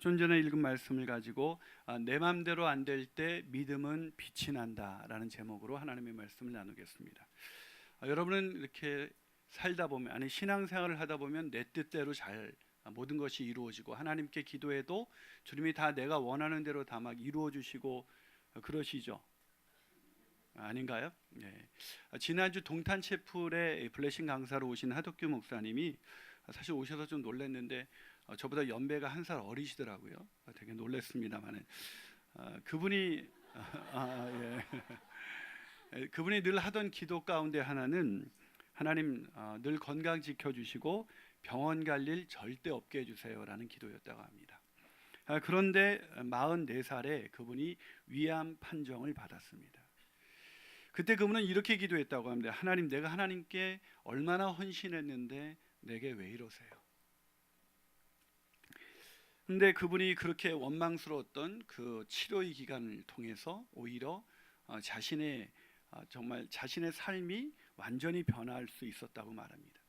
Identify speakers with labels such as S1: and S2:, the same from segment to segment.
S1: 좀 전에 읽은 말씀을 가지고 내 마음대로 안 될 때 믿음은 빛이 난다라는 제목으로 하나님의 말씀을 나누겠습니다. 여러분은 이렇게 살다 보면, 아니 신앙생활을 하다 보면 내 뜻대로 잘 모든 것이 이루어지고 하나님께 기도해도 주님이 다 내가 원하는 대로 다 막 이루어 주시고 그러시죠? 아닌가요? 네. 지난주 동탄채플의 블레싱 강사로 오신 하덕규 목사님이 사실 오셔서 좀 놀랐는데 저보다 연배가 한 살 어리시더라고요. 되게 놀랐습니다만은 그분이 예. 그분이 늘 하던 기도 가운데 하나는 하나님 늘 건강 지켜주시고 병원 갈 일 절대 없게 해주세요라는 기도였다고 합니다. 그런데 44살에 그분이 위암 판정을 받았습니다. 그때 그분은 이렇게 기도했다고 합니다. 하나님, 내가 하나님께 얼마나 헌신했는데 내게 왜 이러세요? 근데 그분이 그렇게 원망스러웠던 그 치료의 기간을 통해서 오히려 정말 자신의 삶이 완전히 변할 수 있었다고 말합니다.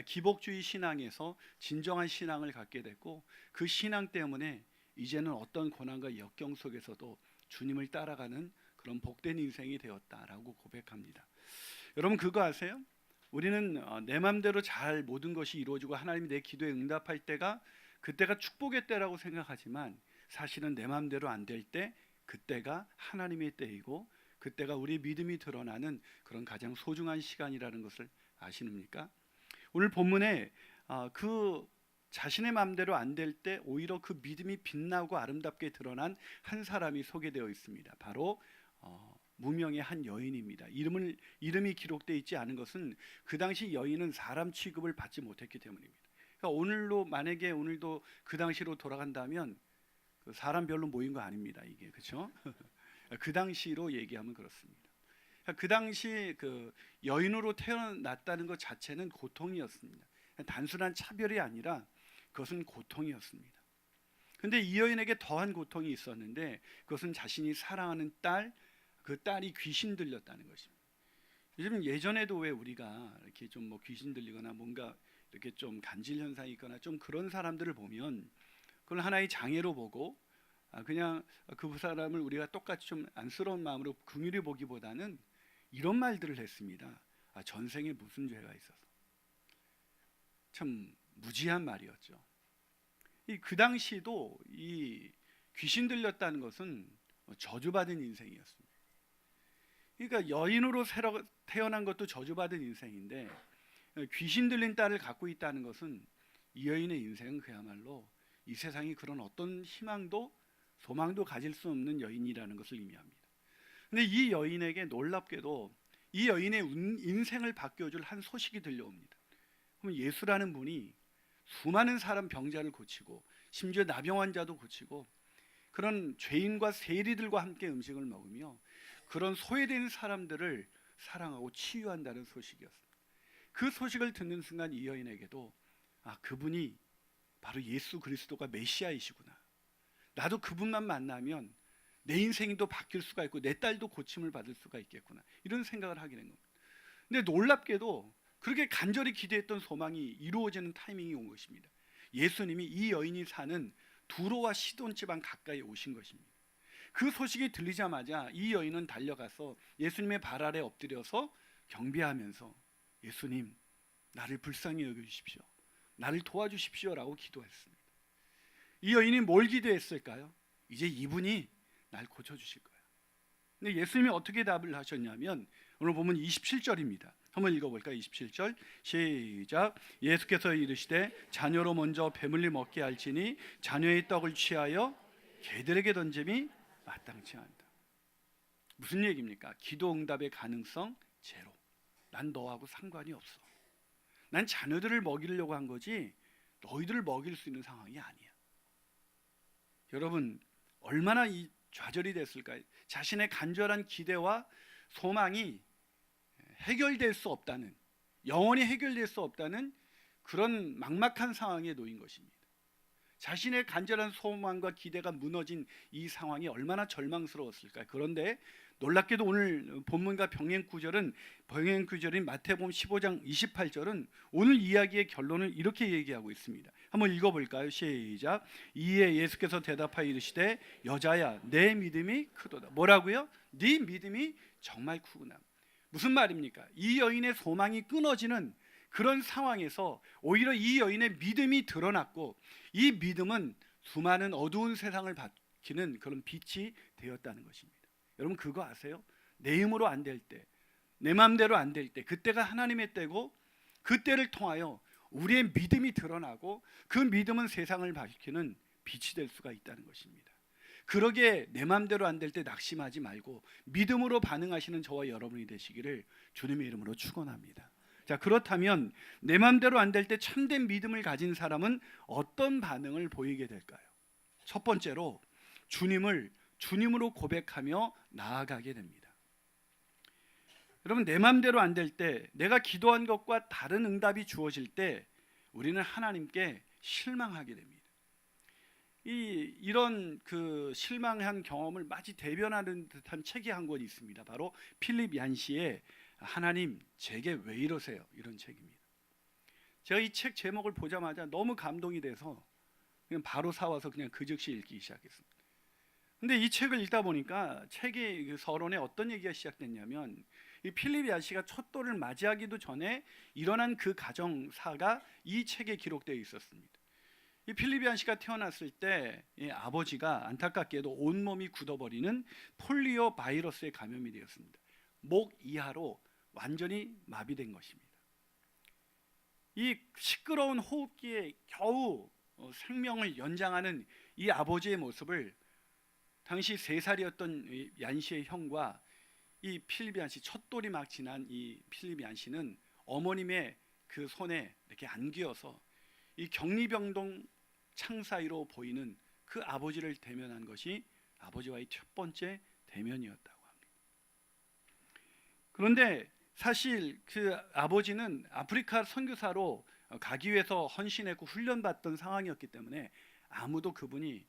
S1: 기복주의 신앙에서 진정한 신앙을 갖게 됐고 그 신앙 때문에 이제는 어떤 고난과 역경 속에서도 주님을 따라가는 그런 복된 인생이 되었다라고 고백합니다. 여러분 그거 아세요? 우리는 내 마음대로 잘 모든 것이 이루어지고 하나님이 내 기도에 응답할 때가 그때가 축복의 때라고 생각하지만 사실은 내 마음대로 안 될 때 그때가 하나님의 때이고 그때가 우리 믿음이 드러나는 그런 가장 소중한 시간이라는 것을 아십니까? 오늘 본문에 그 자신의 마음대로 안 될 때 오히려 그 믿음이 빛나고 아름답게 드러난 한 사람이 소개되어 있습니다. 바로 무명의 한 여인입니다. 이름이 기록되어 있지 않은 것은 그 당시 여인은 사람 취급을 받지 못했기 때문입니다. 그러니까 만약에 오늘도 그 당시로 돌아간다면 사람 별로 모인 거 아닙니다. 이게 그렇죠? 그 당시로 얘기하면 그렇습니다. 그 당시 그 여인으로 태어났다는 것 자체는 고통이었습니다. 단순한 차별이 아니라 그것은 고통이었습니다. 그런데 이 여인에게 더한 고통이 있었는데 그것은 자신이 사랑하는 그 딸이 귀신 들렸다는 것입니다. 요즘 예전에도 왜 우리가 이렇게 좀 뭐 귀신 들리거나 뭔가 이렇게 좀 간질 현상이 있거나 좀 그런 사람들을 보면 그걸 하나의 장애로 보고 그냥 그 사람을 우리가 똑같이 좀 안쓰러운 마음으로 긍휼히 보기보다는 이런 말들을 했습니다. 전생에 무슨 죄가 있어서. 참 무지한 말이었죠. 그 당시도 이 귀신 들렸다는 것은 저주받은 인생이었습니다. 그러니까 여인으로 태어난 것도 저주받은 인생인데 귀신 들린 딸을 갖고 있다는 것은 이 여인의 인생은 그야말로 이 세상이 그런 어떤 희망도 소망도 가질 수 없는 여인이라는 것을 의미합니다. 근데 이 여인에게 놀랍게도 이 여인의 인생을 바뀌어줄 한 소식이 들려옵니다. 그럼 예수라는 분이 수많은 사람 병자를 고치고 심지어 나병 환자도 고치고 그런 죄인과 세리들과 함께 음식을 먹으며 그런 소외된 사람들을 사랑하고 치유한다는 소식이었습니다. 그 소식을 듣는 순간 이 여인에게도 그분이 바로 예수 그리스도가 메시아이시구나. 나도 그분만 만나면 내 인생이 또 바뀔 수가 있고 내 딸도 고침을 받을 수가 있겠구나. 이런 생각을 하게 된 겁니다. 근데 놀랍게도 그렇게 간절히 기대했던 소망이 이루어지는 타이밍이 온 것입니다. 예수님이 이 여인이 사는 두로와 시돈 지방 가까이 오신 것입니다. 그 소식이 들리자마자 이 여인은 달려가서 예수님의 발 아래 엎드려서 경배하면서 예수님, 나를 불쌍히 여겨주십시오. 나를 도와주십시오라고 기도했습니다. 이 여인이 뭘 기도했을까요? 이제 이분이 날 고쳐주실 거예요. 근데 예수님이 어떻게 답을 하셨냐면 오늘 보면 27절입니다. 한번 읽어볼까요? 27절 시작. 예수께서 이르시되 자녀로 먼저 배물리 먹게 할지니 자녀의 떡을 취하여 개들에게 던짐이 마땅치 않다. 무슨 얘기입니까? 기도 응답의 가능성 제로. 난 너하고 상관이 없어. 난 자녀들을 먹이려고 한 거지 너희들을 먹일 수 있는 상황이 아니야. 여러분 얼마나 좌절이 됐을까요? 자신의 간절한 기대와 소망이 해결될 수 없다는, 영원히 해결될 수 없다는 그런 막막한 상황에 놓인 것입니다. 자신의 간절한 소망과 기대가 무너진 이 상황이 얼마나 절망스러웠을까요? 그런데 놀랍게도 오늘 본문과 병행 구절인 마태복음 15장 28절은 오늘 이야기의 결론을 이렇게 얘기하고 있습니다. 한번 읽어볼까요? 시작. 이에 예수께서 대답하여 이르시되 여자야 내 믿음이 크도다. 뭐라고요? 네 믿음이 정말 크구나. 무슨 말입니까? 이 여인의 소망이 끊어지는 그런 상황에서 오히려 이 여인의 믿음이 드러났고, 이 믿음은 수많은 어두운 세상을 밝히는 그런 빛이 되었다는 것입니다. 여러분 그거 아세요? 내 힘으로 안 될 때, 내 마음대로 안 될 때, 그때가 하나님의 때고, 그 때를 통하여 우리의 믿음이 드러나고 그 믿음은 세상을 밝히는 빛이 될 수가 있다는 것입니다. 그러기에 내 마음대로 안 될 때 낙심하지 말고 믿음으로 반응하시는 저와 여러분이 되시기를 주님의 이름으로 축원합니다. 자, 그렇다면 내 마음대로 안 될 때 참된 믿음을 가진 사람은 어떤 반응을 보이게 될까요? 첫 번째로 주님을 주님으로 고백하며 나아가게 됩니다. 여러분 내 마음대로 안 될 때, 내가 기도한 것과 다른 응답이 주어질 때 우리는 하나님께 실망하게 됩니다. 이런 그 실망한 경험을 마치 대변하는 듯한 책이 한 권 있습니다. 바로 필립 얀시의 하나님 제게 왜 이러세요? 이런 책입니다. 제가 이 책 제목을 보자마자 너무 감동이 돼서 그냥 바로 사와서 그냥 그 즉시 읽기 시작했습니다. 근데 이 책을 읽다 보니까 책의 그 서론에 어떤 얘기가 시작됐냐면, 이 필립 얀시가 첫 돌을 맞이하기도 전에 일어난 그 가정사가 이 책에 기록되어 있었습니다. 이 필립 얀시가 태어났을 때 아버지가 안타깝게도 온몸이 굳어버리는 폴리오 바이러스에 감염이 되었습니다. 목 이하로 완전히 마비된 것입니다. 이 시끄러운 호흡기에 겨우 생명을 연장하는 이 아버지의 모습을 당시 3살이었던 얀시의 형과 이 필립 얀시, 첫돌이 막 지난 이 필립 얀시는 어머님의 그 손에 이렇게 안기어서 이 격리병동 창 사이로 보이는 그 아버지를 대면한 것이 아버지와의 첫 번째 대면이었다고 합니다. 그런데 사실 그 아버지는 아프리카 선교사로 가기 위해서 헌신했고 훈련받던 상황이었기 때문에 아무도 그분이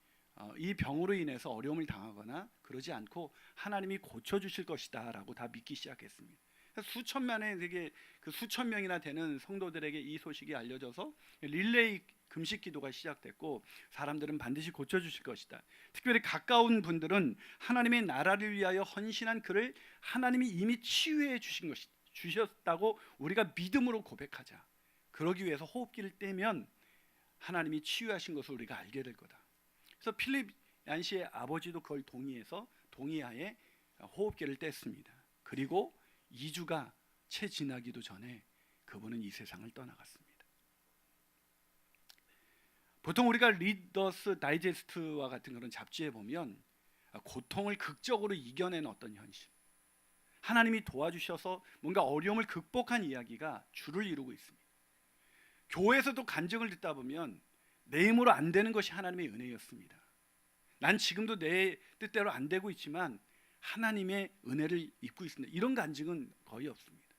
S1: 이 병으로 인해서 어려움을 당하거나 그러지 않고 하나님이 고쳐주실 것이다 라고 다 믿기 시작했습니다. 수천 명이나 되는 성도들에게 이 소식이 알려져서 릴레이 금식 기도가 시작됐고, 사람들은 반드시 고쳐주실 것이다. 특별히 가까운 분들은 하나님의 나라를 위하여 헌신한 그를 하나님이 이미 치유해 주셨다고 우리가 믿음으로 고백하자. 그러기 위해서 호흡기를 떼면 하나님이 치유하신 것을 우리가 알게 될 거다. 그래서 필립 얀시의 아버지도 그걸 동의하에 호흡기를 뗐습니다. 그리고 2주가 채 지나기도 전에 그분은 이 세상을 떠나갔습니다. 보통 우리가 리더스 다이제스트와 같은 그런 잡지에 보면 고통을 극적으로 이겨낸 어떤 현실, 하나님이 도와주셔서 뭔가 어려움을 극복한 이야기가 주를 이루고 있습니다. 교회에서도 간증을 듣다 보면 내 힘으로 안 되는 것이 하나님의 은혜였습니다. 난 지금도 내 뜻대로 안 되고 있지만 하나님의 은혜를 입고 있습니다. 이런 간증은 거의 없습니다.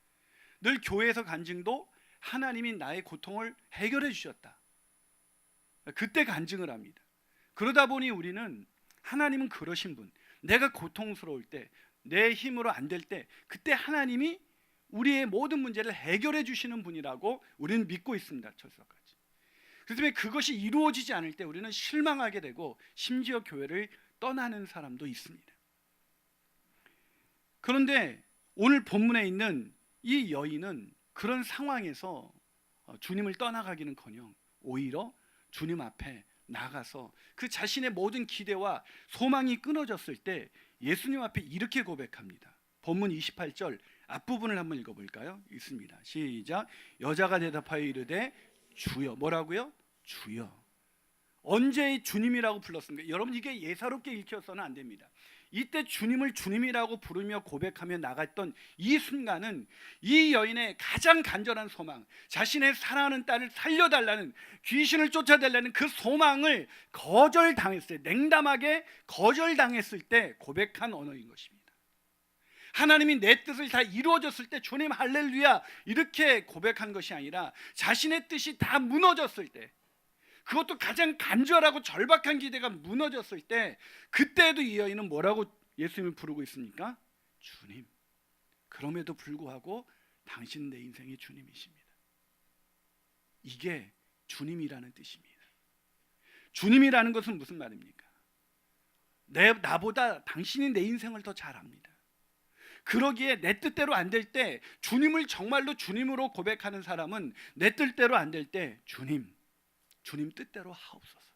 S1: 늘 교회에서 간증도 하나님이 나의 고통을 해결해 주셨다. 그때 간증을 합니다. 그러다 보니 우리는 하나님은 그러신 분, 내가 고통스러울 때, 내 힘으로 안 될 때 그때 하나님이 우리의 모든 문제를 해결해 주시는 분이라고 우리는 믿고 있습니다. 철석까지. 그렇기 때문에 그것이 이루어지지 않을 때 우리는 실망하게 되고 심지어 교회를 떠나는 사람도 있습니다. 그런데 오늘 본문에 있는 이 여인은 그런 상황에서 주님을 떠나가기는커녕 오히려 주님 앞에 나가서 그 자신의 모든 기대와 소망이 끊어졌을 때 예수님 앞에 이렇게 고백합니다. 본문 28절 앞부분을 한번 읽어볼까요? 있습니다. 시작. 여자가 대답하여 이르되 주여. 뭐라고요? 주여. 언제 주님이라고 불렀습니까? 여러분 이게 예사롭게 읽혀서는 안 됩니다. 이때 주님을 주님이라고 부르며 고백하며 나갔던 이 순간은 이 여인의 가장 간절한 소망, 자신의 사랑하는 딸을 살려달라는, 귀신을 쫓아달라는 그 소망을 거절당했어요. 냉담하게 거절당했을 때 고백한 언어인 것입니다. 하나님이 내 뜻을 다 이루어졌을 때 주님 할렐루야 이렇게 고백한 것이 아니라 자신의 뜻이 다 무너졌을 때, 그것도 가장 간절하고 절박한 기대가 무너졌을 때, 그때도 이 여인은 뭐라고 예수님을 부르고 있습니까? 주님. 그럼에도 불구하고 당신 내 인생의 주님이십니다. 이게 주님이라는 뜻입니다. 주님이라는 것은 무슨 말입니까? 나보다 당신이 내 인생을 더 잘 압니다. 그러기에 내 뜻대로 안 될 때, 주님을 정말로 주님으로 고백하는 사람은 내 뜻대로 안 될 때, 주님 뜻대로 하옵소서.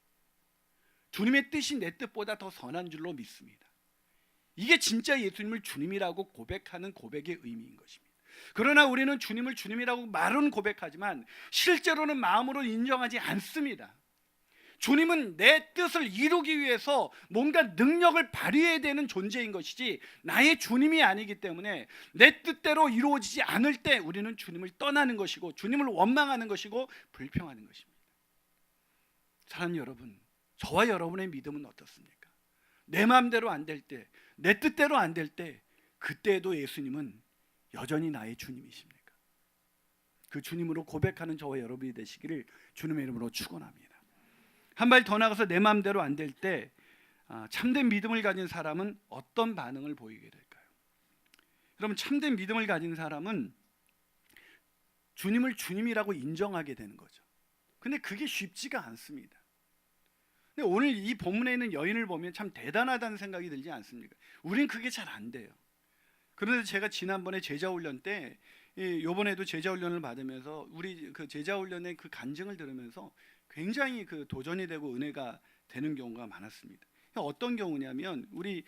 S1: 주님의 뜻이 내 뜻보다 더 선한 줄로 믿습니다. 이게 진짜 예수님을 주님이라고 고백하는 고백의 의미인 것입니다. 그러나 우리는 주님을 주님이라고 말은 고백하지만 실제로는 마음으로 인정하지 않습니다. 주님은 내 뜻을 이루기 위해서 뭔가 능력을 발휘해야 되는 존재인 것이지 나의 주님이 아니기 때문에 내 뜻대로 이루어지지 않을 때 우리는 주님을 떠나는 것이고 주님을 원망하는 것이고 불평하는 것입니다. 사랑하는 여러분, 저와 여러분의 믿음은 어떻습니까? 내 마음대로 안 될 때, 내 뜻대로 안 될 때, 그때에도 예수님은 여전히 나의 주님이십니까? 그 주님으로 고백하는 저와 여러분이 되시기를 주님의 이름으로 축원합니다. 한 발 더 나가서 내 마음대로 안 될 때 참된 믿음을 가진 사람은 어떤 반응을 보이게 될까요? 여러분, 참된 믿음을 가진 사람은 주님을 주님이라고 인정하게 되는 거죠. 근데 그게 쉽지가 않습니다. 근데 오늘 이 본문에 있는 여인을 보면 참 대단하다는 생각이 들지 않습니까? 우린 그게 잘 안 돼요. 그런데 제가 지난번에 제자훈련 때, 이번에도 제자훈련을 받으면서 우리 그 제자훈련의 그 간증을 들으면서 굉장히 그 도전이 되고 은혜가 되는 경우가 많았습니다. 어떤 경우냐면, 우리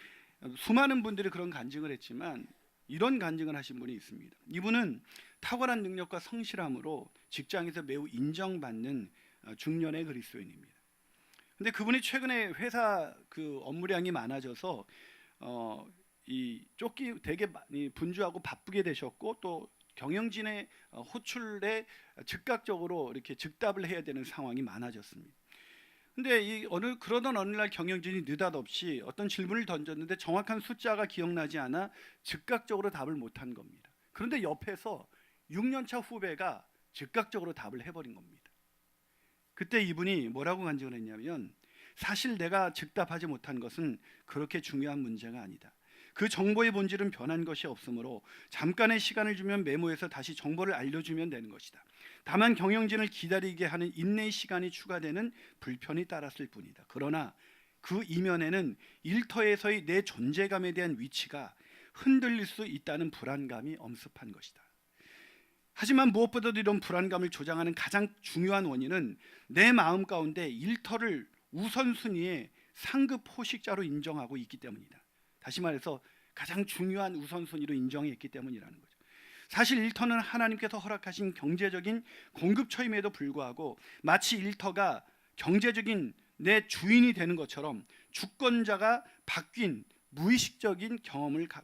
S1: 수많은 분들이 그런 간증을 했지만 이런 간증을 하신 분이 있습니다. 이분은 탁월한 능력과 성실함으로 직장에서 매우 인정받는 중년의 그리스도인입니다. 근데 그분이 최근에 회사 그 업무량이 많아져서 이 쫓기 되게 분주하고 바쁘게 되셨고, 또 경영진의 호출에 즉각적으로 이렇게 즉답을 해야 되는 상황이 많아졌습니다. 근데 그러던 어느 날 경영진이 느닷없이 어떤 질문을 던졌는데 정확한 숫자가 기억나지 않아 즉각적으로 답을 못한 겁니다. 그런데 옆에서 6년차 후배가 즉각적으로 답을 해버린 겁니다. 그때 이분이 뭐라고 간증을 했냐면, 사실 내가 즉답하지 못한 것은 그렇게 중요한 문제가 아니다. 그 정보의 본질은 변한 것이 없으므로 잠깐의 시간을 주면 메모해서 다시 정보를 알려주면 되는 것이다. 다만 경영진을 기다리게 하는 인내의 시간이 추가되는 불편이 따랐을 뿐이다. 그러나 그 이면에는 일터에서의 내 존재감에 대한 위치가 흔들릴 수 있다는 불안감이 엄습한 것이다. 하지만 무엇보다도 이런 불안감을 조장하는 가장 중요한 원인은 내 마음 가운데 일터를 우선순위의 상급 포식자로 인정하고 있기 때문이다. 다시 말해서 가장 중요한 우선순위로 인정했기 때문이라는 거죠. 사실 일터는 하나님께서 허락하신 경제적인 공급처임에도 불구하고 마치 일터가 경제적인 내 주인이 되는 것처럼 주권자가 바뀐 무의식적인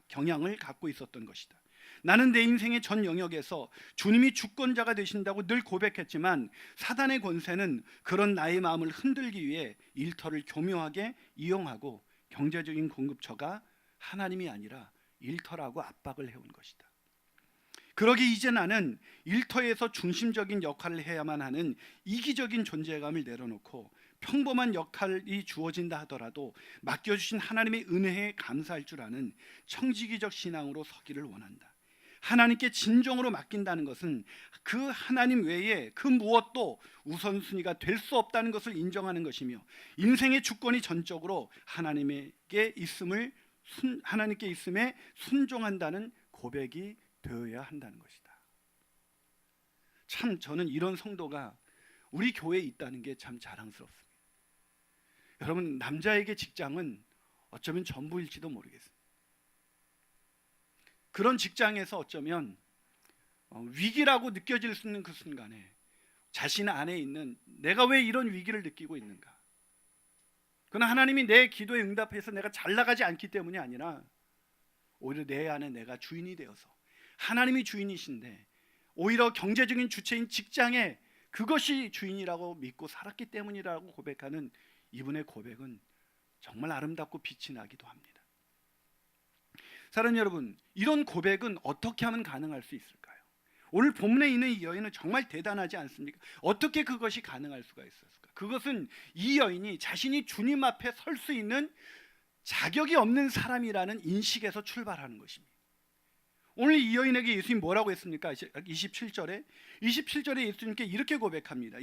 S1: 경향을 갖고 있었던 것이다. 나는 내 인생의 전 영역에서 주님이 주권자가 되신다고 늘 고백했지만 사단의 권세는 그런 나의 마음을 흔들기 위해 일터를 교묘하게 이용하고 경제적인 공급처가 하나님이 아니라 일터라고 압박을 해온 것이다. 그러기 이제 나는 일터에서 중심적인 역할을 해야만 하는 이기적인 존재감을 내려놓고 평범한 역할이 주어진다 하더라도 맡겨주신 하나님의 은혜에 감사할 줄 아는 청지기적 신앙으로 서기를 원한다. 하나님께 진정으로 맡긴다는 것은 그 하나님 외에 그 무엇도 우선순위가 될 수 없다는 것을 인정하는 것이며, 인생의 주권이 전적으로 하나님께 있음에 순종한다는 고백이 되어야 한다는 것이다. 참 저는 이런 성도가 우리 교회에 있다는 게 참 자랑스럽습니다. 여러분, 남자에게 직장은 어쩌면 전부일지도 모르겠습니다. 그런 직장에서 어쩌면 위기라고 느껴질 수 있는 그 순간에 자신 안에 있는 내가 왜 이런 위기를 느끼고 있는가, 그러나 하나님이 내 기도에 응답해서 내가 잘 나가지 않기 때문이 아니라 오히려 내 안에 내가 주인이 되어서 하나님이 주인이신데 오히려 경제적인 주체인 직장에 그것이 주인이라고 믿고 살았기 때문이라고 고백하는 이분의 고백은 정말 아름답고 빛이 나기도 합니다. 사랑하는 여러분, 이런 고백은 어떻게 하면 가능할 수 있을까요? 오늘 본문에 있는 이 여인은 정말 대단하지 않습니까? 어떻게 그것이 가능할 수가 있었을까? 그것은 이 여인이 자신이 주님 앞에 설 수 있는 자격이 없는 사람이라는 인식에서 출발하는 것입니다. 오늘 이 여인에게 예수님 뭐라고 했습니까? 27절에 예수님께 이렇게 고백합니다.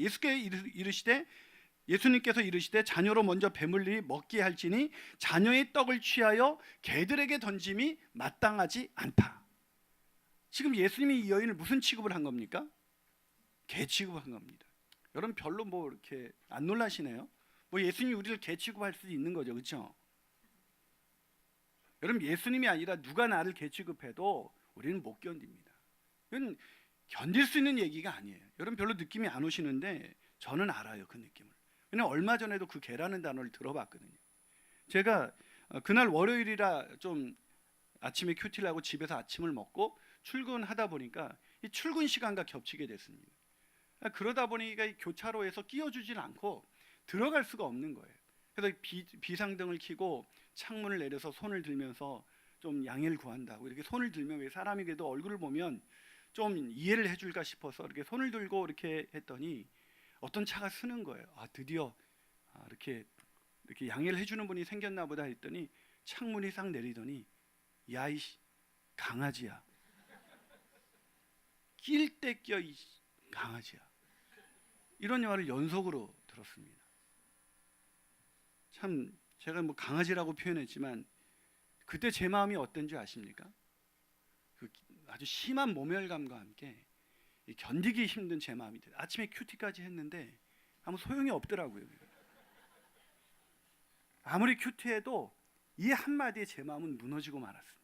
S1: 예수님께서 이르시되 자녀로 먼저 배물리 먹게 할지니 자녀의 떡을 취하여 개들에게 던짐이 마땅하지 않다. 지금 예수님이 이 여인을 무슨 취급을 한 겁니까? 개 취급을 한 겁니다. 여러분 별로 뭐 이렇게 안 놀라시네요? 뭐 예수님이 우리를 개 취급할 수도 있는 거죠, 그렇죠? 여러분 예수님이 아니라 누가 나를 개 취급해도 우리는 못 견딥니다. 이건 견딜 수 있는 얘기가 아니에요. 여러분 별로 느낌이 안 오시는데 저는 알아요, 그 느낌을. 왜냐면 얼마 전에도 그 개라는 단어를 들어봤거든요. 제가 그날 월요일이라 좀 아침에 큐티를 하고 집에서 아침을 먹고 출근하다 보니까 이 출근 시간과 겹치게 됐습니다. 그러다 보니까 이 교차로에서 끼워주질 않고 들어갈 수가 없는 거예요. 그래서 비상등을 켜고 창문을 내려서 손을 들면서 좀 양해를 구한다고 이렇게 손을 들면, 왜 사람이 그래도 얼굴을 보면 좀 이해를 해줄까 싶어서 이렇게 손을 들고 이렇게 했더니 어떤 차가 쓰는 거예요. 드디어 이렇게 양해를 해주는 분이 생겼나 보다 했더니 창문이 싹 내리더니 야 이 강아지야, 낄 때 껴 이 강아지야, 이런 말을 연속으로 들었습니다. 참 제가 뭐 강아지라고 표현했지만 그때 제 마음이 어떤지 아십니까? 그 아주 심한 모멸감과 함께 견디기 힘든 제 마음이 들어요. 아침에 큐티까지 했는데 아무 소용이 없더라고요. 아무리 큐티해도 이 한마디에 제 마음은 무너지고 말았습니다.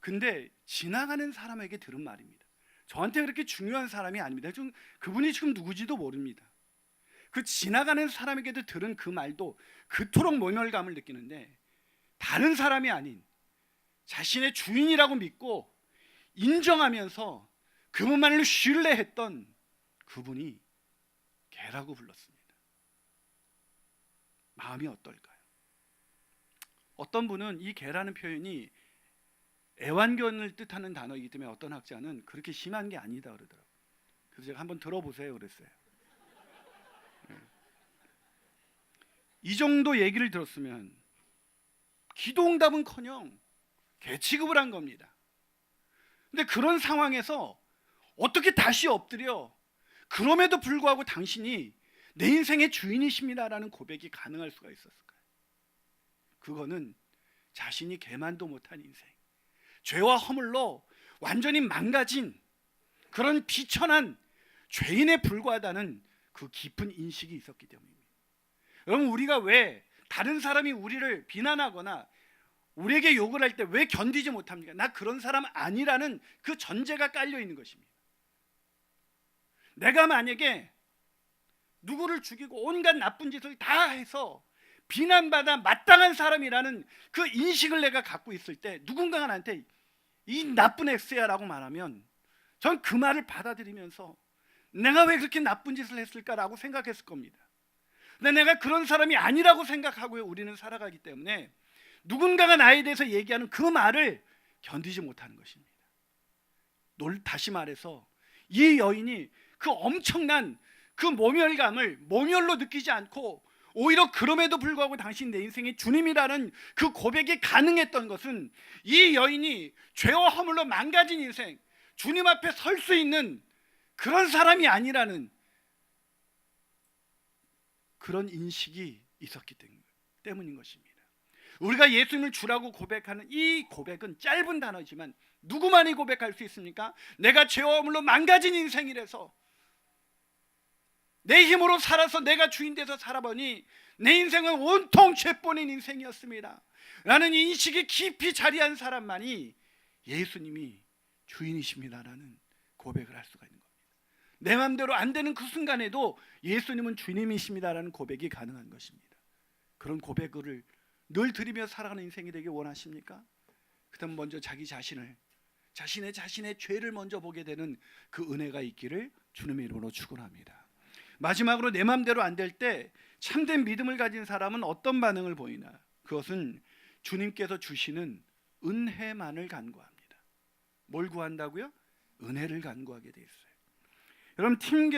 S1: 근데 지나가는 사람에게 들은 말입니다. 저한테 그렇게 중요한 사람이 아닙니다. 그분이 지금 누구지도 모릅니다. 그 지나가는 사람에게도 들은 그 말도 그토록 모멸감을 느끼는데, 다른 사람이 아닌 자신의 주인이라고 믿고 인정하면서 그분만을 신뢰했던 그분이 개라고 불렀습니다. 마음이 어떨까요? 어떤 분은 이 개라는 표현이 애완견을 뜻하는 단어이기 때문에 어떤 학자는 그렇게 심한 게 아니다 그러더라고요. 그래서 제가 한번 들어보세요 그랬어요. 이 정도 얘기를 들었으면 기도응답은커녕 개 취급을 한 겁니다. 근데 그런 상황에서 어떻게 다시 엎드려 그럼에도 불구하고 당신이 내 인생의 주인이십니다라는 고백이 가능할 수가 있었을까요? 그거는 자신이 개만도 못한 인생, 죄와 허물로 완전히 망가진 그런 비천한 죄인에 불과하다는 그 깊은 인식이 있었기 때문입니다. 여러분, 우리가 왜 다른 사람이 우리를 비난하거나 우리에게 욕을 할 때 왜 견디지 못합니까? 나 그런 사람 아니라는 그 전제가 깔려 있는 것입니다. 내가 만약에 누구를 죽이고 온갖 나쁜 짓을 다 해서 비난받아 마땅한 사람이라는 그 인식을 내가 갖고 있을 때 누군가가 나한테 이 나쁜 X야라고 말하면 전 그 말을 받아들이면서 내가 왜 그렇게 나쁜 짓을 했을까라고 생각했을 겁니다. 근데 내가 그런 사람이 아니라고 생각하고 우리는 살아가기 때문에 누군가가 나에 대해서 얘기하는 그 말을 견디지 못하는 것입니다. 다시 말해서 이 여인이 그 엄청난 그 모멸감을 모멸로 느끼지 않고 오히려 그럼에도 불구하고 당신 내 인생의 주님이라는 그 고백이 가능했던 것은 이 여인이 죄와 허물로 망가진 인생, 주님 앞에 설 수 있는 그런 사람이 아니라는 그런 인식이 있었기 때문인 것입니다. 우리가 예수님을 주라고 고백하는 이 고백은 짧은 단어지만 누구만이 고백할 수 있습니까? 내가 죄와 허물로 망가진 인생이라서 내 힘으로 살아서 내가 주인 돼서 살아보니 내 인생은 온통 죄뿐인 인생이었습니다 라는 인식이 깊이 자리한 사람만이 예수님이 주인이십니다라는 고백을 할 수가 있는 겁니다. 내 마음대로 안 되는 그 순간에도 예수님은 주님이십니다라는 고백이 가능한 것입니다. 그런 고백을 늘 드리며 살아가는 인생이 되길 원하십니까? 그다음 먼저 자신의 죄를 먼저 보게 되는 그 은혜가 있기를 주님의 이름으로 축원합니다. 마지막으로 내 마음대로 안 될 때 참된 믿음을 가진 사람은 어떤 반응을 보이나? 그것은 주님께서 주시는 은혜만을 간구합니다. 뭘 구한다고요? 은혜를 간구하게 돼 있어요. 여러분, 팀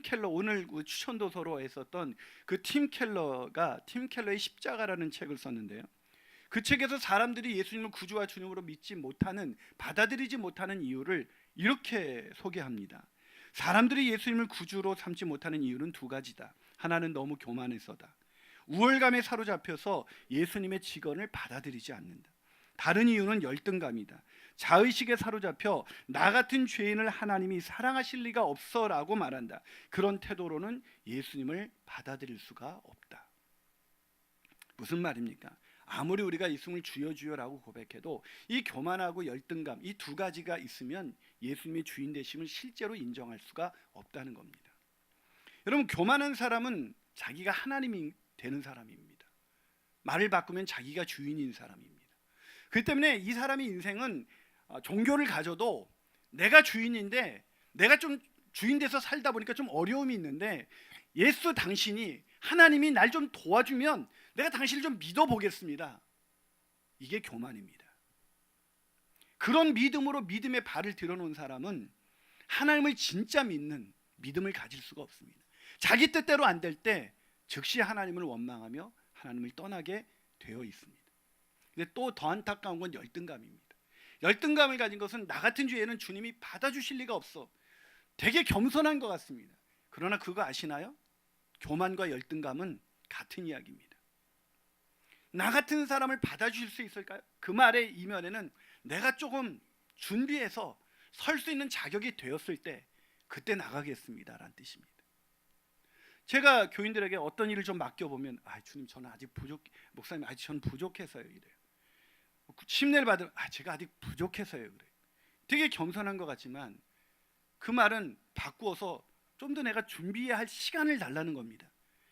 S1: 켈러, 오늘 추천 도서로 했었던 그 팀 켈러의 십자가라는 책을 썼는데요, 그 책에서 사람들이 예수님을 구주와 주님으로 믿지 못하는, 받아들이지 못하는 이유를 이렇게 소개합니다. 사람들이 예수님을 구주로 삼지 못하는 이유는 두 가지다. 하나는 너무 교만해서다. 우월감에 사로잡혀서 예수님의 직언을 받아들이지 않는다. 다른 이유는 열등감이다. 자의식에 사로잡혀 나 같은 죄인을 하나님이 사랑하실 리가 없어라고 말한다. 그런 태도로는 예수님을 받아들일 수가 없다. 무슨 말입니까? 아무리 우리가 예수님을 주여 주여라고 고백해도 이 교만하고 열등감, 이 두 가지가 있으면 예수님의 주인 되심을 실제로 인정할 수가 없다는 겁니다. 여러분, 교만한 사람은 자기가 하나님이 되는 사람입니다. 말을 바꾸면 자기가 주인인 사람입니다. 그 때문에 이 사람의 인생은 종교를 가져도 내가 주인인데, 내가 좀 주인 돼서 살다 보니까 좀 어려움이 있는데, 예수 당신이, 하나님이 날 좀 도와주면 내가 당신을 좀 믿어보겠습니다. 이게 교만입니다. 그런 믿음으로 믿음의 발을 들여놓은 사람은 하나님을 진짜 믿는 믿음을 가질 수가 없습니다. 자기 뜻대로 안 될 때 즉시 하나님을 원망하며 하나님을 떠나게 되어 있습니다. 근데 또 더 안타까운 건 열등감입니다. 열등감을 가진 것은 나 같은 죄에는 주님이 받아주실 리가 없어. 되게 겸손한 것 같습니다. 그러나 그거 아시나요? 교만과 열등감은 같은 이야기입니다. 나 같은 사람을 받아주실 수 있을까요? 그 말의 이면에는 내가 조금 준비해서 설 수 있는 자격이 되었을 때 그때 나가겠습니다라는 뜻입니다. 제가 교인들에게 어떤 일을 좀 맡겨보면, 주님 저는 아직 목사님 아직 저는 부족해서요 이래요. 심례를 받으면 제가 아직 부족해서요 그래요. 되게 겸손한 것 같지만 그 말은 바꾸어서 좀 더 내가 준비해야 할 시간을 달라는 겁니다.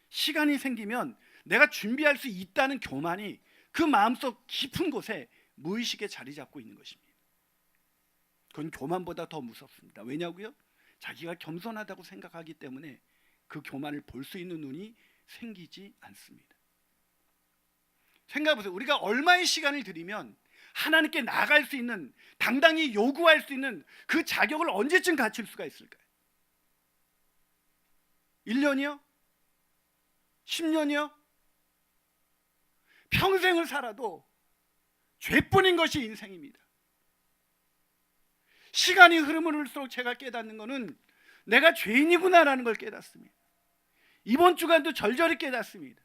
S1: 시간이 생기면 내가 준비할 수 있다는 교만이 그 마음속 깊은 곳에 무의식에 자리 잡고 있는 것입니다. 그건 교만보다 더 무섭습니다. 왜냐고요? 자기가 겸손하다고 생각하기 때문에 그 교만을 볼 수 있는 눈이 생기지 않습니다. 생각해보세요. 우리가 얼마의 시간을 들이면 하나님께 나아갈 수 있는, 당당히 요구할 수 있는 그 자격을 언제쯤 갖출 수가 있을까요? 1년이요? 10년이요? 평생을 살아도 죄뿐인 것이 인생입니다. 시간이 흐르면 흐를수록 제가 깨닫는 것은 내가 죄인이구나라는 걸 깨닫습니다. 이번 주간도 절절히 깨닫습니다.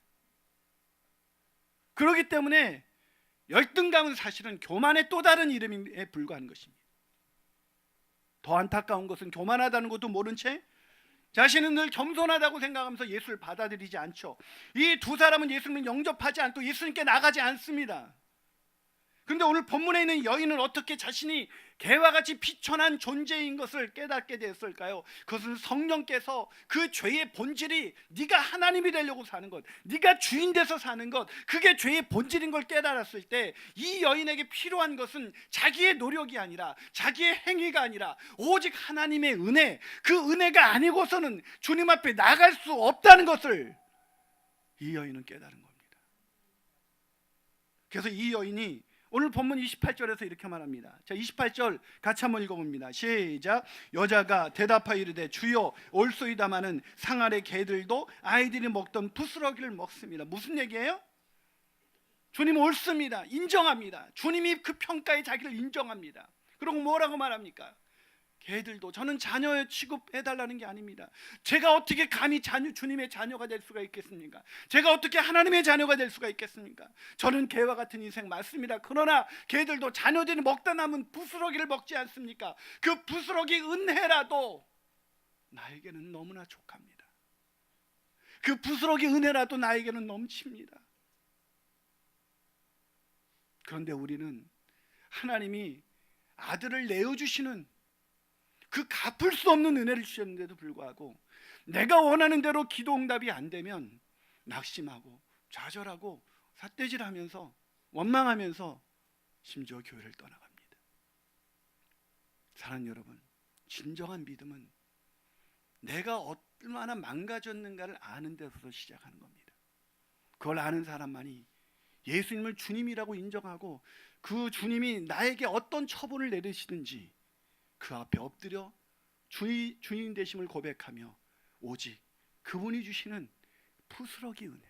S1: 그렇기 때문에 열등감은 사실은 교만의 또 다른 이름에 불과한 것입니다. 더 안타까운 것은 교만하다는 것도 모른 채 자신은 늘 겸손하다고 생각하면서 예수를 받아들이지 않죠. 이 두 사람은 예수님을 영접하지 않고 예수님께 나가지 않습니다. 그런데 오늘 본문에 있는 여인은 어떻게 자신이 개와 같이 비천한 존재인 것을 깨닫게 되었을까요? 그것은 성령께서 그 죄의 본질이 네가 하나님이 되려고 사는 것, 네가 주인 돼서 사는 것, 그게 죄의 본질인 걸 깨달았을 때 이 여인에게 필요한 것은 자기의 노력이 아니라, 자기의 행위가 아니라 오직 하나님의 은혜, 그 은혜가 아니고서는 주님 앞에 나갈 수 없다는 것을 이 여인은 깨달은 겁니다. 그래서 이 여인이 오늘 본문 28절에서 이렇게 말합니다. 자, 28절 같이 한번 읽어봅니다. 시작. 여자가 대답하여 이르되 주여 올소이다마는 상 아래 개들도 아이들이 먹던 부스러기를 먹습니다. 무슨 얘기예요? 주님 옳습니다. 인정합니다. 주님이 그 평가에 자기를 인정합니다. 그리고 뭐라고 말합니까? 개들도, 저는 자녀 취급해달라는 게 아닙니다. 제가 어떻게 감히 주님의 자녀가 될 수가 있겠습니까? 제가 어떻게 하나님의 자녀가 될 수가 있겠습니까? 저는 개와 같은 인생 맞습니다. 그러나 개들도 자녀들이 먹다 남은 부스러기를 먹지 않습니까? 그 부스러기 은혜라도 나에게는 너무나 족합니다. 그 부스러기 은혜라도 나에게는 넘칩니다. 그런데 우리는 하나님이 아들을 내어주시는 그 갚을 수 없는 은혜를 주셨는데도 불구하고 내가 원하는 대로 기도 응답이 안 되면 낙심하고 좌절하고 삿대질하면서 원망하면서 심지어 교회를 떠나갑니다. 사랑하는 여러분, 진정한 믿음은 내가 얼마나 망가졌는가를 아는 데서부터 시작하는 겁니다. 그걸 아는 사람만이 예수님을 주님이라고 인정하고 그 주님이 나에게 어떤 처분을 내리시든지 그 앞에 엎드려 주인 되심을 고백하며 오직 그분이 주시는 부스러기 은혜,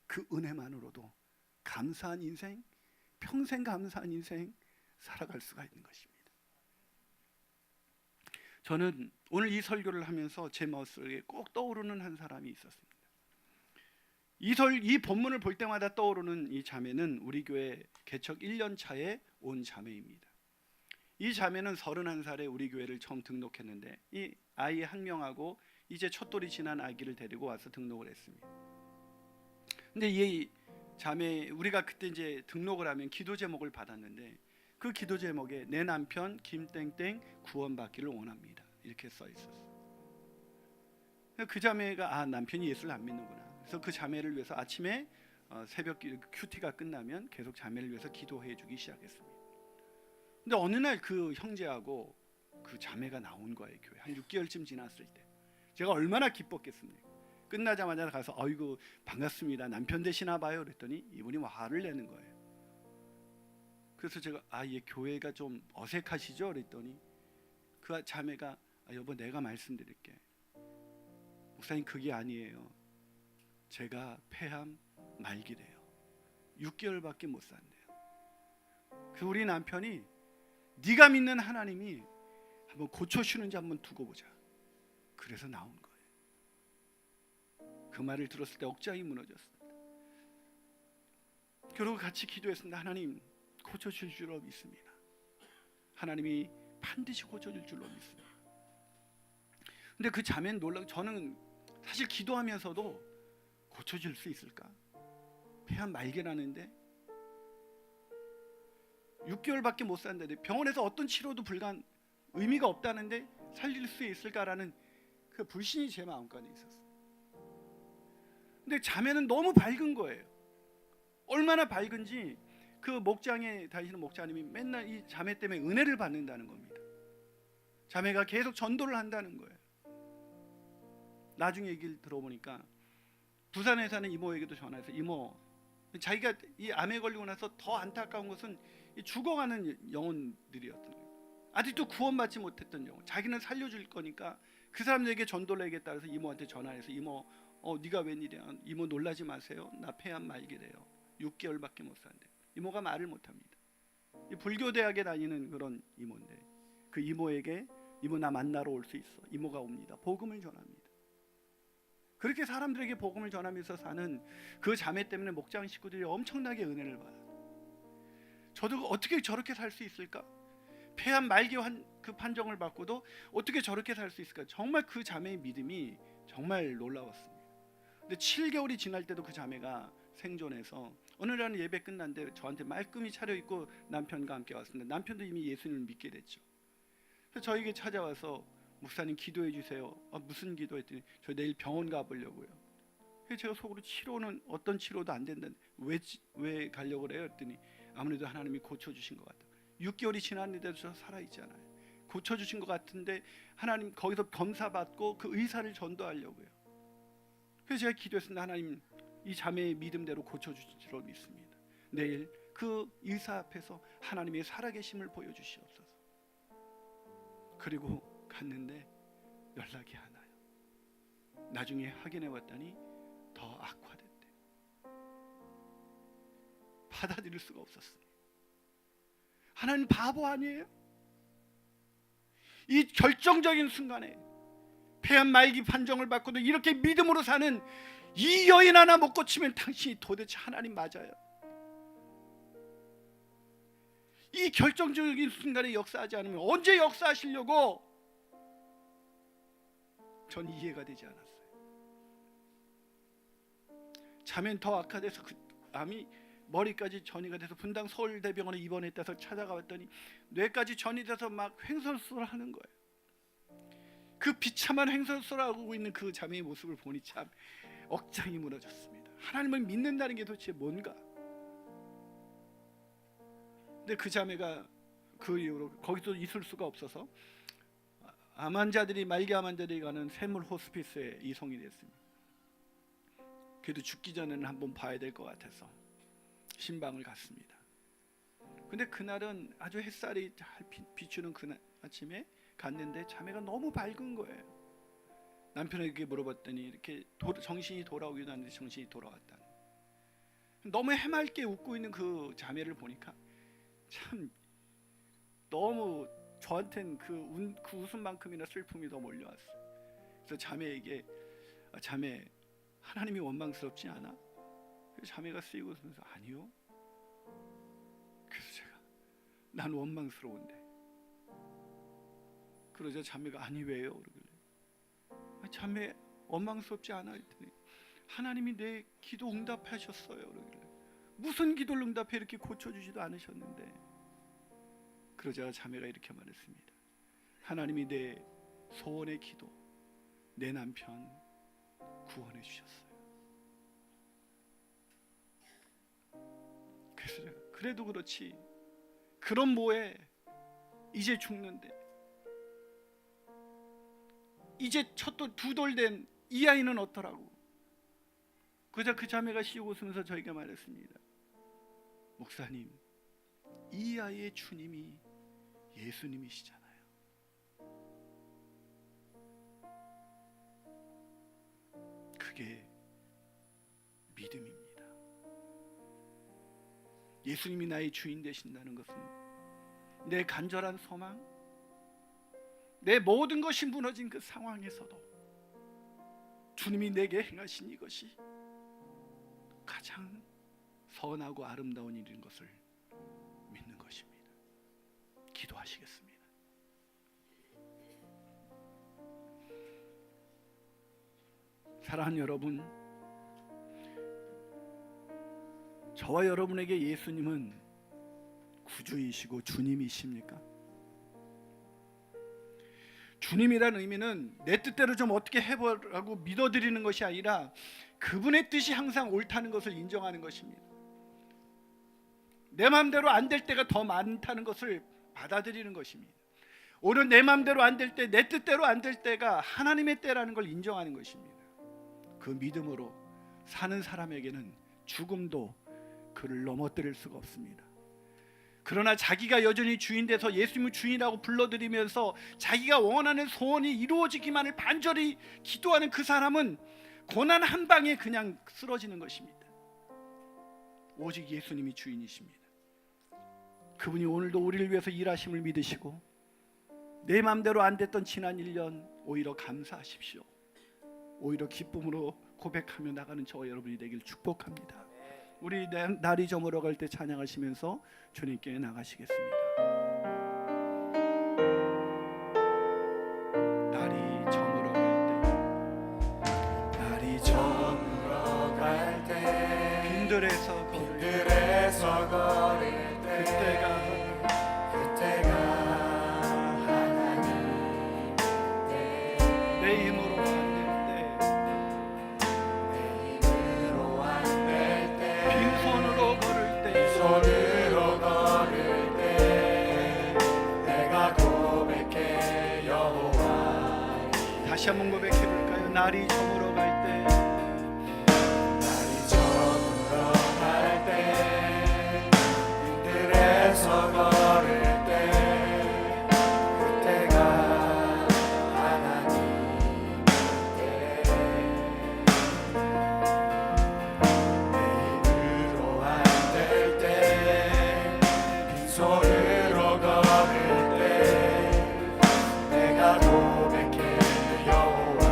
S1: 그 은혜만으로도 감사한 인생, 평생 감사한 인생 살아갈 수가 있는 것입니다. 저는 오늘 이 설교를 하면서 제 머릿속에 꼭 떠오르는 한 사람이 있었습니다. 이 본문을 볼 때마다 떠오르는 이 자매는 우리 교회 개척 1년 차에 온 자매입니다. 이 자매는 31살에 우리 교회를 처음 등록했는데 이 아이 한 명하고 이제 첫돌이 지난 아기를 데리고 와서 등록을 했습니다. 근데 이 자매, 우리가 그때 이제 등록을 하면 기도 제목을 받았는데 그 기도 제목에 내 남편 김땡땡 구원받기를 원합니다 이렇게 써 있었어요. 그 자매가 남편이 예수를 안 믿는구나. 그래서 그 자매를 위해서 아침에 새벽 큐티가 끝나면 계속 자매를 위해서 기도해 주기 시작했습니다. 근데 어느 날 그 형제하고 그 자매가 나온 거예요. 교회 한 6개월쯤 지났을 때 제가 얼마나 기뻤겠습니까? 끝나자마자 가서 아이고 반갑습니다, 남편 되시나 봐요 그랬더니 이분이 화를 내는 거예요. 그래서 제가 얘 교회가 좀 어색하시죠? 그랬더니 그 자매가 여보 내가 말씀드릴게, 목사님 그게 아니에요, 제가 폐암 말기래요. 6개월밖에 못 산대요. 그래서 우리 남편이 네가 믿는 하나님이 한번 고쳐주는지 한번 두고 보자. 그래서 나온 거예요. 그 말을 들었을 때 억장이 무너졌습니다. 그리고 같이 기도했습니다. 하나님 고쳐줄 줄로 믿습니다. 하나님이 반드시 고쳐줄 줄로 믿습니다. 근데 그 자매는 놀라고, 저는 사실 기도하면서도 고쳐줄 수 있을까? 폐암 말기라는데 6개월밖에 못 산다는데 병원에서 어떤 치료도 의미가 없다는데 살릴 수 있을까라는 그 불신이 제 마음간에 있었어요. 근데 자매는 너무 밝은 거예요. 얼마나 밝은지 그 목장에 다니시는 목자님이 맨날 이 자매 때문에 은혜를 받는다는 겁니다. 자매가 계속 전도를 한다는 거예요. 나중에 얘기를 들어보니까 부산에 사는 이모에게도 전화해서 이모, 자기가 이 암에 걸리고 나서 더 안타까운 것은 이 죽어가는 영혼들이었던 거예요. 아직도 구원받지 못했던 영혼, 자기는 살려줄 거니까 그 사람들에게 전도를 해야겠다 해서 이모한테 전화해서 이모 네가 웬일이야, 이모 놀라지 마세요, 나 폐암 말기래요, 6개월밖에 못 산대. 이모가 말을 못합니다. 이 불교대학에 다니는 그런 이모인데 그 이모에게 이모 나 만나러 올 수 있어, 이모가 옵니다. 복음을 전합니다. 그렇게 사람들에게 복음을 전하면서 사는 그 자매 때문에 목장 식구들이 엄청나게 은혜를 받아요. 저도 어떻게 저렇게 살 수 있을까? 폐암 말기 그 판정을 받고도 어떻게 저렇게 살 수 있을까? 정말 그 자매의 믿음이 정말 놀라웠습니다. 근데 7개월이 지날 때도 그 자매가 생존해서 어느 날 예배 끝났는데 저한테 말끔히 차려입고 남편과 함께 왔습니다. 남편도 이미 예수님을 믿게 됐죠. 그래서 저에게 찾아와서 목사님 기도해 주세요. 무슨 기도했더니 저 내일 병원 가보려고요. 그래서 제가 속으로 치료는 어떤 치료도 안 된다는데 왜 가려고 그래요? 했더니 아무래도 하나님이 고쳐주신 것 같다. 6개월이 지났는데도 저 살아있잖아요. 고쳐주신 것 같은데 하나님 거기서 검사받고 그 의사를 전도하려고요. 그래서 제가 기도했습니다. 하나님 이 자매의 믿음대로 고쳐주실 줄 믿습니다. 내일 그 의사 앞에서 하나님의 살아계심을 보여주시옵소서. 그리고 갔는데 연락이 안 와요. 나중에 확인해 봤더니 더 악화됐대. 받아들일 수가 없었습니다. 하나님 바보 아니에요? 이 결정적인 순간에 폐암 말기 판정을 받고도 이렇게 믿음으로 사는 이 여인 하나 못 고치면 당신이 도대체 하나님 맞아요? 이 결정적인 순간에 역사하지 않으면 언제 역사하시려고? 전 이해가 되지 않았어요. 자면 더 악화돼서 그 암이 머리까지 전이가 돼서 분당 서울대병원에 입원했다서 찾아가 봤더니 뇌까지 전이 돼서 막 횡설수설하는 거예요. 그 비참한 횡설수설하고 있는 그 자매의 모습을 보니 참 억장이 무너졌습니다. 하나님을 믿는다는 게 도대체 뭔가? 근데 그 자매가 그 이후로 거기서 있을 수가 없어서 암 환자들이 말기 암 환자들이 가는 샘물 호스피스에 이송이 됐습니다. 그래도 죽기 전에는 한번 봐야 될 것 같아서 신방을 갔습니다. 근데 그날은 아주 햇살이 잘 비추는 그날 아침에 갔는데 자매가 너무 밝은 거예요. 남편에게 물어봤더니 이렇게 정신이 돌아오기도 하는데 정신이 돌아왔다는. 너무 해맑게 웃고 있는 그 자매를 보니까 참 너무 저한텐 그 웃음만큼이나 슬픔이 더 몰려왔어요. 그래서 자매에게 자매, 하나님이 원망스럽지 않아? 자매가 쓰이고 웃으면서 아니요. 그래서 제가 난 원망스러운데. 그러자 자매가 아니 왜요? 그러길래 자매 원망스럽지 않아? 했더니 하나님이 내 기도 응답하셨어요. 그러길래 무슨 기도를 응답해 이렇게 고쳐주지도 않으셨는데. 그러자 자매가 이렇게 말했습니다. 하나님이 내 소원의 기도, 내 남편 구원해 주셨어요. 그래서 제가 그래도 그렇지 그런 뭐에 이제 죽는데 이제 첫돌 두돌 된 이 아이는 어떠라고. 그러자 그 자매가 씌우고 웃으면서 저에게 말했습니다. 목사님, 이 아이의 주님이 예수님이시잖아요. 그게 믿음입니다. 예수님이 나의 주인 되신다는 것은 내 간절한 소망, 내 모든 것이 무너진 그 상황에서도 주님이 내게 행하신 이것이 가장 선하고 아름다운 일인 것을 믿는 것입니다. 기도하시겠습니다. 사랑하는 여러분, 저와 여러분에게 예수님은 구주이시고 주님이십니까? 주님이라는 의미는 내 뜻대로 좀 어떻게 해보라고 믿어드리는 것이 아니라 그분의 뜻이 항상 옳다는 것을 인정하는 것입니다. 내 마음대로 안 될 때가 더 많다는 것을 받아들이는 것입니다. 오늘 내 마음대로 안 될 때, 내 뜻대로 안 될 때가 하나님의 때라는 걸 인정하는 것입니다. 그 믿음으로 사는 사람에게는 죽음도 그를 넘어뜨릴 수가 없습니다. 그러나 자기가 여전히 주인 돼서 예수님을 주인이라고 불러들이면서 자기가 원하는 소원이 이루어지기만을 간절히 기도하는 그 사람은 고난 한 방에 그냥 쓰러지는 것입니다. 오직 예수님이 주인이십니다. 그분이 오늘도 우리를 위해서 일하심을 믿으시고 내 마음대로 안 됐던 지난 1년 오히려 감사하십시오. 오히려 기쁨으로 고백하며 나가는 저와 여러분이 되길 축복합니다. 우리 날이 저물어 갈 때 찬양하시면서 주님께 나가시겠습니다. 날이 저물어 갈 때 빈들에서 걸을 때 그때가 하나님 내 힘으로 손으로 걸을 때 내가 고백해 여호와. 다시 한번 고백해 볼까요? 날이 저물어 갈 때, 날이 저물어 갈 때 빈들에서 걸을 때 그때가 하나님 때 손으로 걸을 때 내가 고백해 여호와.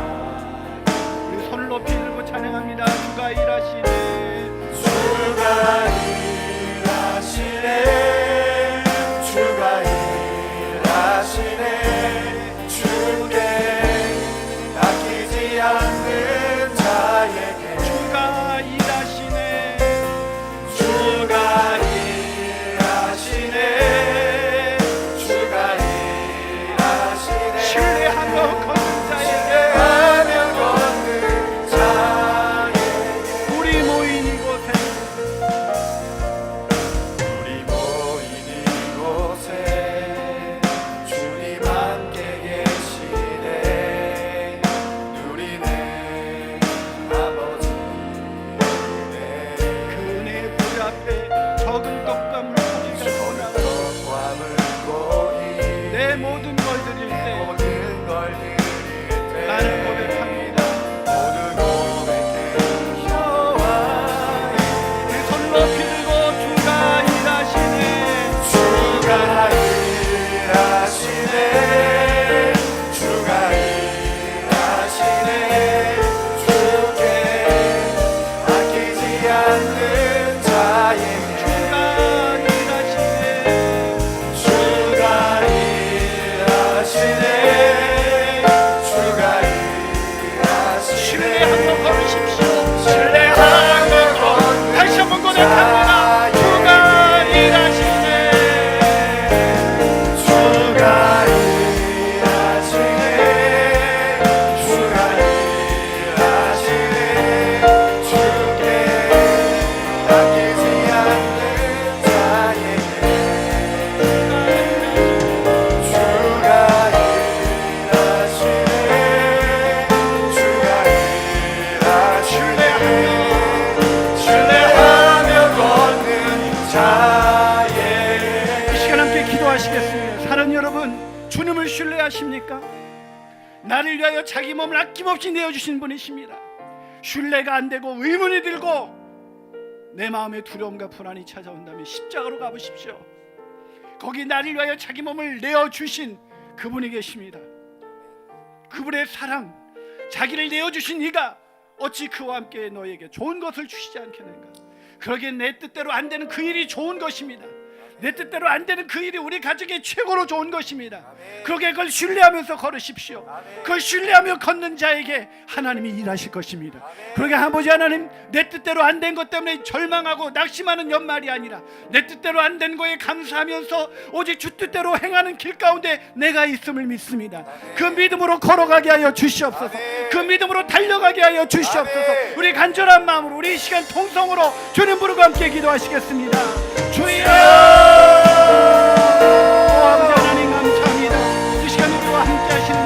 S1: 우리 손을 높이 나를 위하여 자기 몸을 아낌없이 내어주신 분이십니다. 신뢰가 안 되고 의문이 들고 내 마음에 두려움과 불안이 찾아온다면 십자가로 가보십시오. 거기 나를 위하여 자기 몸을 내어주신 그분이 계십니다. 그분의 사랑, 자기를 내어주신 이가 어찌 그와 함께 너에게 좋은 것을 주시지 않겠는가? 그러기에 내 뜻대로 안 되는 그 일이 좋은 것입니다. 내 뜻대로 안 되는 그 일이 우리 가족의 최고로 좋은 것입니다. 그러기에 그걸 신뢰하면서 걸으십시오. 그걸 신뢰하며 걷는 자에게 하나님이 일하실 것입니다. 그러기에 아버지 하나님, 내 뜻대로 안 된 것 때문에 절망하고 낙심하는 연말이 아니라 내 뜻대로 안 된 거에 감사하면서 오직 주 뜻대로 행하는 길 가운데 내가 있음을 믿습니다. 그 믿음으로 걸어가게 하여 주시옵소서. 그 믿음으로 달려가게 하여 주시옵소서. 우리 간절한 마음으로 우리 이 시간 통성으로 주님 부르고 함께 기도하시겠습니다. 주여, 아버지 하나님 감사합니다. 이 시간 우리와 함께 하시는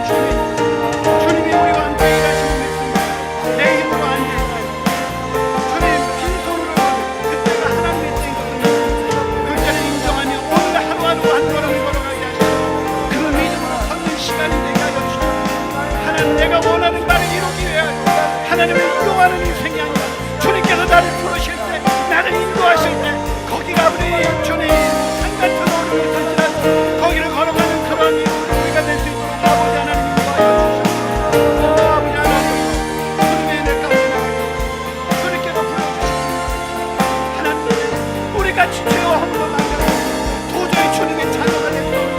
S1: 주님이 우리와 함께 일하시는 믿습니다. 내 힘으로 안 되나요? 주님, 빈손으로 그때가 하나님의 때인 것을 믿습니다. 그 자를 인정하며 오늘 하루하루 한 걸음을 걸어가게 하시고 그 믿음으로 걷는 시간이 되게 하여 주시옵소서. 하나님, 내가 원하는 바를 이루기 위하여 하나님을 이용하는 인생이 아니라 주님께서 나를 부르실 때, 나를 인도하실 때 거기가 우리 주님 같은 어려움이 있을지라도 거기를 걸어가는 그런 우리가 될 수 있도록 아버지 하나님 인도하여 주시옵소서. 아버지 하나님, 주님의 내 가운데 나가고 주님께서 불러주시옵소서. 하나님, 우리같이 죄와 험도 만들어 도저히 주님의 자녀가 될 수 없는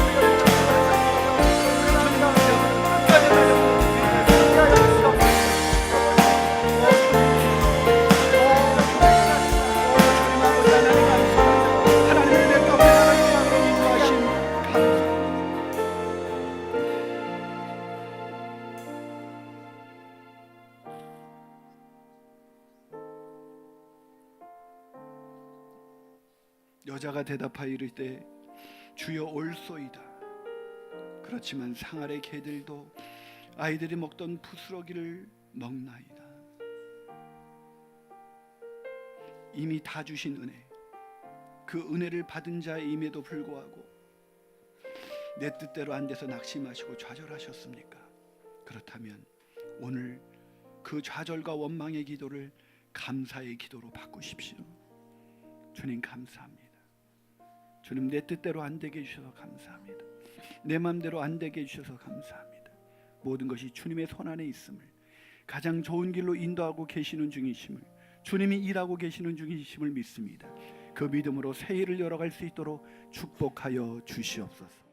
S1: 여자가 대답하여 이르되 주여 올소이다. 그렇지만 상 아래 개들도 아이들이 먹던 부스러기를 먹나이다. 이미 다 주신 은혜, 그 은혜를 받은 자임에도 불구하고 내 뜻대로 안 돼서 낙심하시고 좌절하셨습니까? 그렇다면 오늘 그 좌절과 원망의 기도를 감사의 기도로 바꾸십시오. 주님 감사합니다. 주님, 내 뜻대로 안 되게 해주셔서 감사합니다. 내 마음대로 안 되게 해주셔서 감사합니다. 모든 것이 주님의 손안에 있음을, 가장 좋은 길로 인도하고 계시는 중이심을, 주님이 일하고 계시는 중이심을 믿습니다. 그 믿음으로 새해를 열어갈 수 있도록 축복하여 주시옵소서.